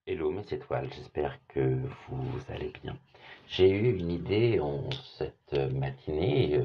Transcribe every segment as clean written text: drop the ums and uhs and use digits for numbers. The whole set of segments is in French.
Hello mes étoiles, j'espère que vous allez bien. J'ai eu une idée en cette matinée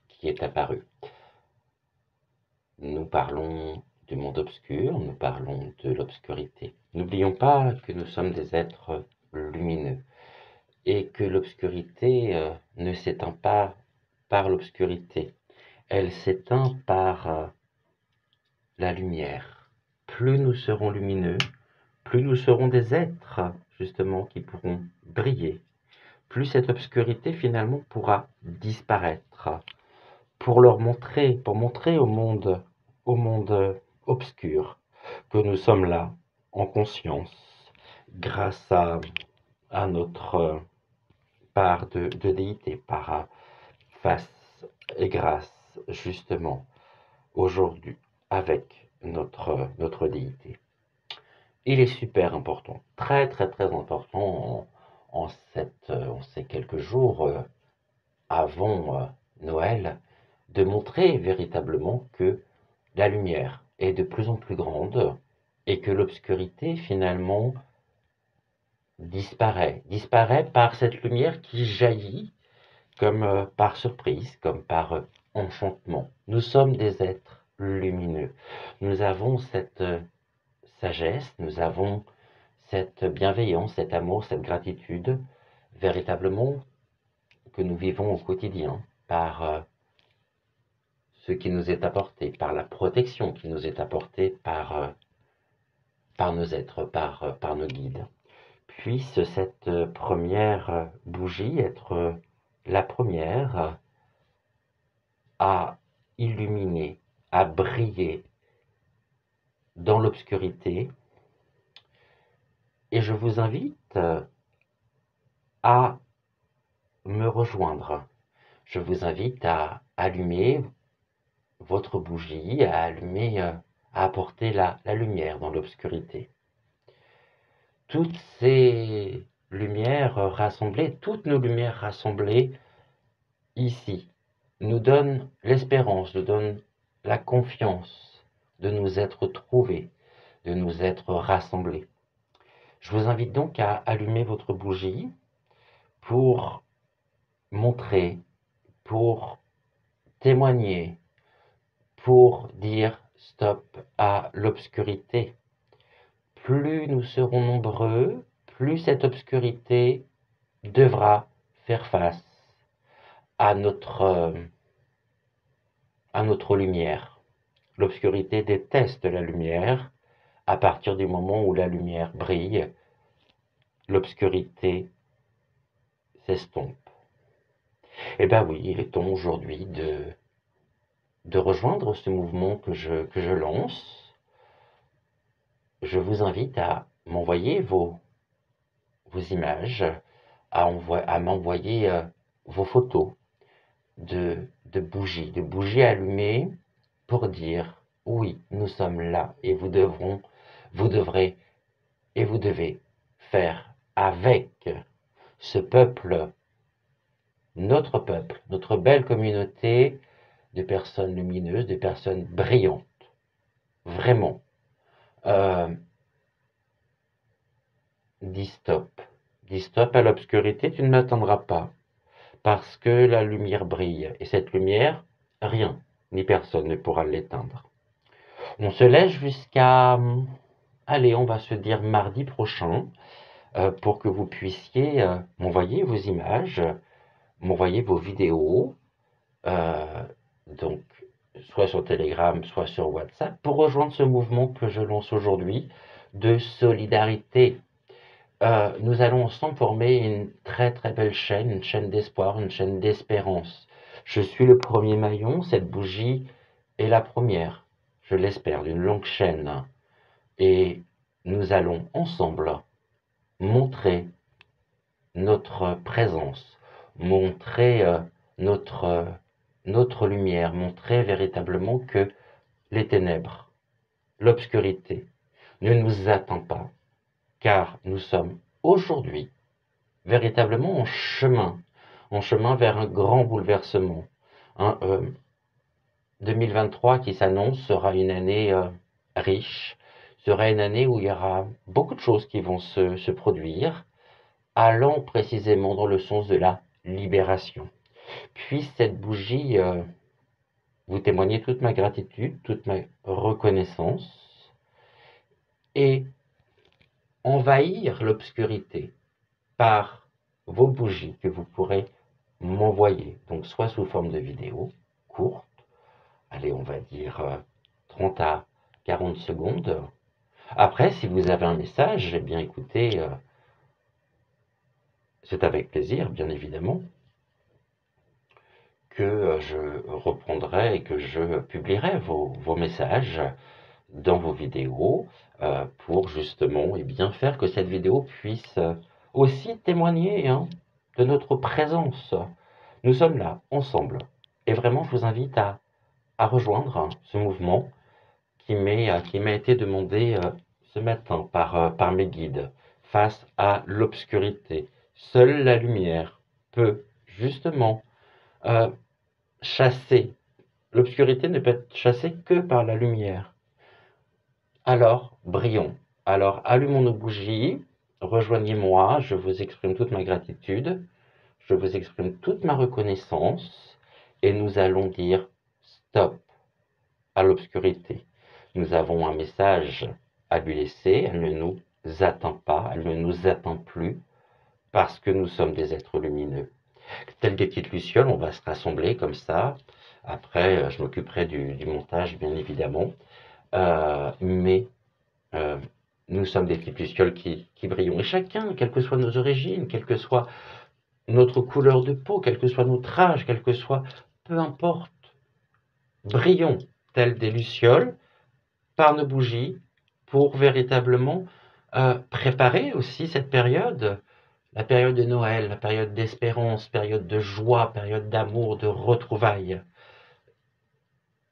qui est apparue. Nous parlons du monde obscur, nous parlons de l'obscurité. N'oublions pas que nous sommes des êtres lumineux et que l'obscurité ne s'éteint pas par l'obscurité, elle s'éteint par la lumière. Plus nous serons lumineux, plus nous serons des êtres justement qui pourront briller, plus cette obscurité finalement pourra disparaître pour montrer au monde obscur que nous sommes là en conscience grâce à notre part de déité, par face et grâce justement aujourd'hui avec notre déité. Il est super important, très très très important en ces quelques jours avant Noël, de montrer véritablement que la lumière est de plus en plus grande et que l'obscurité finalement disparaît par cette lumière qui jaillit comme par surprise, comme par enchantement. Nous sommes des êtres lumineux. Nous avons cette sagesse, nous avons cette bienveillance, cet amour, cette gratitude, véritablement que nous vivons au quotidien par ce qui nous est apporté, par la protection qui nous est apportée par nos êtres, par nos guides. Puisse cette première bougie être la première à illuminer, à briller dans l'obscurité. Et je vous invite à me rejoindre. Je vous invite à allumer votre bougie, à allumer, à apporter la lumière dans l'obscurité. Toutes ces lumières rassemblées, toutes nos lumières rassemblées ici, nous donnent l'espérance, nous donnent la confiance de nous être trouvés, de nous être rassemblés. Je vous invite donc à allumer votre bougie pour montrer, pour témoigner, pour dire stop à l'obscurité. Plus nous serons nombreux, plus cette obscurité devra faire face à notre lumière. L'obscurité déteste la lumière. À partir du moment où la lumière brille, l'obscurité s'estompe. Eh bien oui, il est temps aujourd'hui de rejoindre ce mouvement que je lance. Je vous invite à m'envoyer vos images, à m'envoyer vos photos de bougies allumées pour dire oui, nous sommes là et vous devrez et vous devez faire avec ce peuple, notre belle communauté de personnes lumineuses, de personnes brillantes. Vraiment. Euh, dis stop. Dis stop à l'obscurité, tu ne m'attendras pas. Parce que la lumière brille. Et cette lumière, rien, ni personne ne pourra l'éteindre. On se laisse jusqu'à, allez, on va se dire mardi prochain, pour que vous puissiez m'envoyer vos images, m'envoyer vos vidéos, euh, donc soit sur Telegram, soit sur WhatsApp, pour rejoindre ce mouvement que je lance aujourd'hui de solidarité. Nous allons ensemble former une très très belle chaîne, une chaîne d'espoir, une chaîne d'espérance. Je suis le premier maillon, cette bougie est la première, je l'espère, d'une longue chaîne. Et nous allons ensemble montrer notre présence, montrer notre, notre lumière, montrer véritablement que les ténèbres, l'obscurité ne nous atteint pas, car nous sommes aujourd'hui véritablement en chemin vers un grand bouleversement. Un, 2023 qui s'annonce sera une année riche sera une année où il y aura beaucoup de choses qui vont se produire, allant précisément dans le sens de la libération. Puisse cette bougie vous témoigner toute ma gratitude, toute ma reconnaissance, et envahir l'obscurité par vos bougies que vous pourrez m'envoyer, donc soit sous forme de vidéo courte, allez, on va dire 30 à 40 secondes. Après, si vous avez un message, eh bien écoutez, c'est avec plaisir, bien évidemment, que je reprendrai et que je publierai vos messages dans vos vidéos pour justement bien faire que cette vidéo puisse aussi témoigner de notre présence. Nous sommes là, ensemble. Et vraiment, je vous invite à rejoindre ce mouvement qui m'a été demandé ce matin par mes guides face à l'obscurité. Seule la lumière peut justement euh, chasser. L'obscurité ne peut être chassée que par la lumière. Alors, brillons. Alors, allumons nos bougies, rejoignez-moi, je vous exprime toute ma gratitude, je vous exprime toute ma reconnaissance, et nous allons dire stop à l'obscurité. Nous avons un message à lui laisser, elle ne nous atteint pas, elle ne nous atteint plus, parce que nous sommes des êtres lumineux. Telles des petites lucioles, on va se rassembler comme ça. Après, je m'occuperai du montage, bien évidemment. Mais nous sommes des petites lucioles qui brillons. Et chacun, quelles que soient nos origines, quelle que soit notre couleur de peau, quel que soit notre âge, quel que soit, peu importe, brillons tels des lucioles par nos bougies pour véritablement préparer aussi cette période, la période de Noël, la période d'espérance, période de joie, période d'amour, de retrouvailles.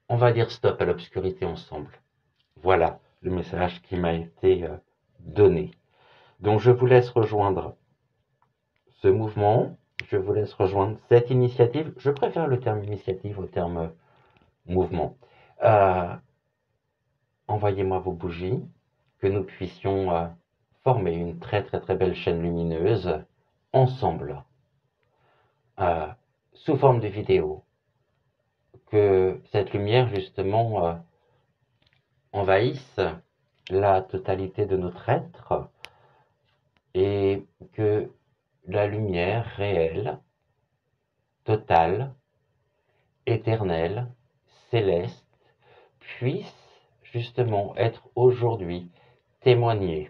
On va dire stop à l'obscurité ensemble. Voilà le message qui m'a été donné. Donc je vous laisse rejoindre ce mouvement, je vous laisse rejoindre cette initiative. Je préfère le terme initiative au terme mouvement. Envoyez-moi vos bougies, que nous puissions former une très très très belle chaîne lumineuse ensemble, sous forme de vidéo. Que cette lumière justement envahisse la totalité de notre être et que la lumière réelle, totale, éternelle, céleste, puisse justement être aujourd'hui témoignée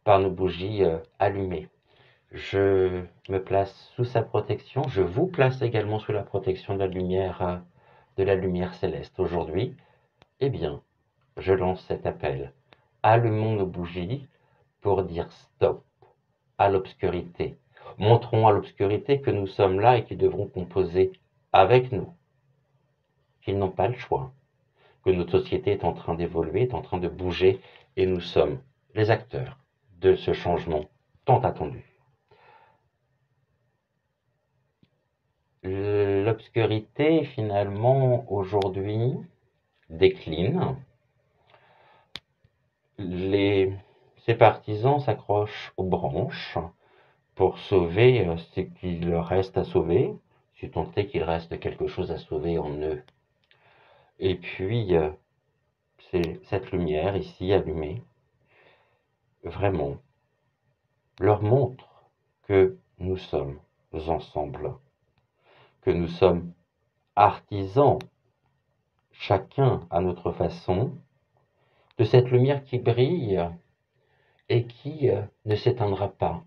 par nos bougies allumées. Je me place sous sa protection, je vous place également sous la protection de la lumière céleste. Aujourd'hui, eh bien, je lance cet appel. Allumons nos bougies pour dire stop à l'obscurité. Montrons à l'obscurité que nous sommes là et qu'ils devront composer avec nous, qu'ils n'ont pas le choix, que notre société est en train d'évoluer, est en train de bouger, et nous sommes les acteurs de ce changement tant attendu. L'obscurité, finalement, aujourd'hui, décline. Ses partisans s'accrochent aux branches pour sauver ce qu'il leur reste à sauver, si tant est qu'il reste quelque chose à sauver en eux. Et puis, c'est cette lumière ici allumée, vraiment, leur montre que nous sommes ensemble, que nous sommes artisans, chacun à notre façon, de cette lumière qui brille et qui ne s'éteindra pas,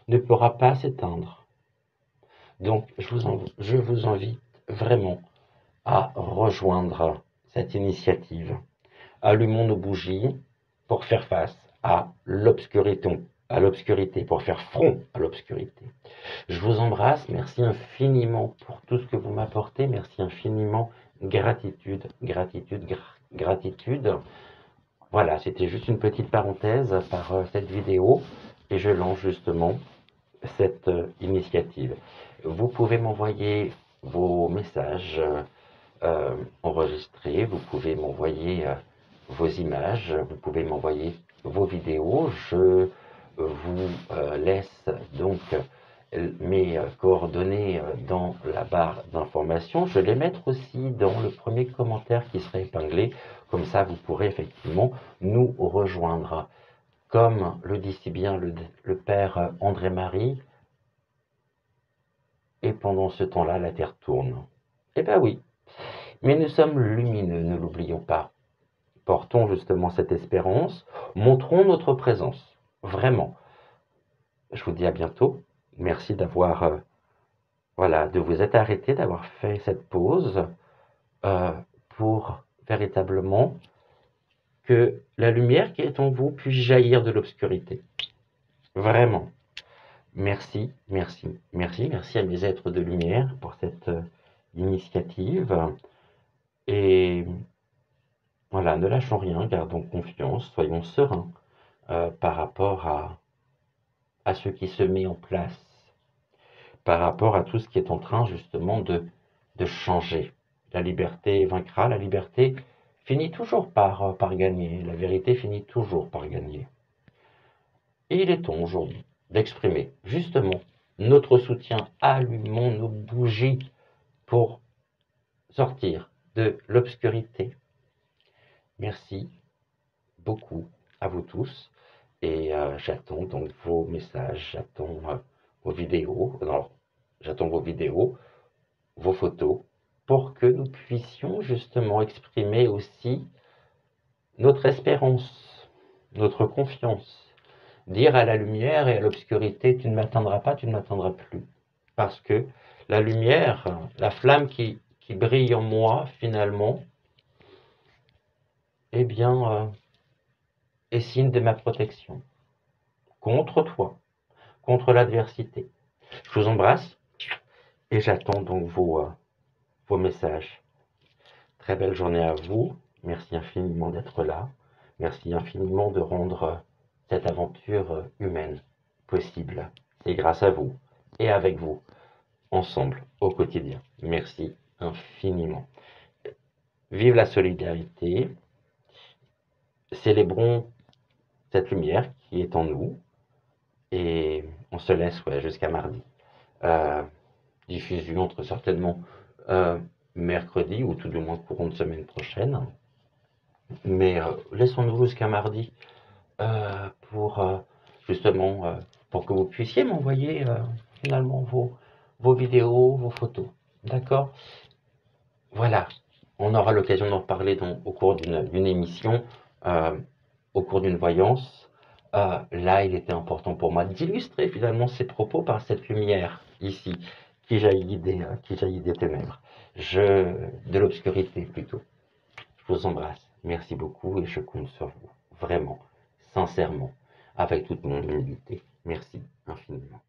ne pourra pas s'éteindre. Donc, je vous invite vraiment à rejoindre cette initiative. Allumons nos bougies pour faire face à l'obscurité, pour faire front à l'obscurité. Je vous embrasse, merci infiniment pour tout ce que vous m'apportez, merci infiniment, gratitude, gratitude, gratitude. Voilà, c'était juste une petite parenthèse par cette vidéo et je lance justement cette initiative. Vous pouvez m'envoyer vos messages enregistrés, vous pouvez m'envoyer vos images, vous pouvez m'envoyer vos vidéos. Je vous laisse donc mes coordonnées dans la barre d'information. Je vais les mettre aussi dans le premier commentaire qui sera épinglé. Comme ça, vous pourrez effectivement nous rejoindre. Comme le dit si bien le père André-Marie, et pendant ce temps-là, la Terre tourne. Eh bien oui, mais nous sommes lumineux, ne l'oublions pas. Portons justement cette espérance, montrons notre présence, vraiment. Je vous dis à bientôt. Merci d'avoir, voilà, de vous être arrêté, d'avoir fait cette pause pour véritablement que la lumière qui est en vous puisse jaillir de l'obscurité. Vraiment. Merci, merci, merci, merci à mes êtres de lumière pour cette initiative. Et voilà, ne lâchons rien, gardons confiance, soyons sereins par rapport à ce qui se met en place, par rapport à tout ce qui est en train justement de changer. La liberté vaincra, la liberté finit toujours par gagner, la vérité finit toujours par gagner. Et il est temps aujourd'hui d'exprimer justement notre soutien. Allumons nos bougies pour sortir de l'obscurité. Merci beaucoup à vous tous et j'attends donc vos messages, j'attends vos vidéos, non, j'attends vos vidéos, vos photos pour que nous puissions justement exprimer aussi notre espérance, notre confiance. Dire à la lumière et à l'obscurité, tu ne m'atteindras pas, tu ne m'atteindras plus. Parce que la lumière, la flamme qui brille en moi, finalement, eh bien, est signe de ma protection. Contre toi, contre l'adversité. Je vous embrasse et j'attends donc vos messages. Très belle journée à vous. Merci infiniment d'être là. Merci infiniment de rendre cette aventure humaine possible. C'est grâce à vous et avec vous, ensemble, au quotidien. Merci infiniment. Vive la solidarité. Célébrons cette lumière qui est en nous. Et on se laisse jusqu'à mardi. Diffusion très certainement mercredi ou tout du moins courant de semaine prochaine. Mais laissons-nous jusqu'à mardi pour justement pour que vous puissiez m'envoyer finalement vos vidéos, vos photos. D'accord? Voilà. On aura l'occasion d'en reparler au cours d'une émission, au cours d'une voyance. Là, il était important pour moi d'illustrer finalement ces propos par cette lumière ici qui jaillit des ténèbres, de l'obscurité plutôt. Je vous embrasse, merci beaucoup et je compte sur vous, vraiment, sincèrement, avec toute mon humilité. Merci infiniment.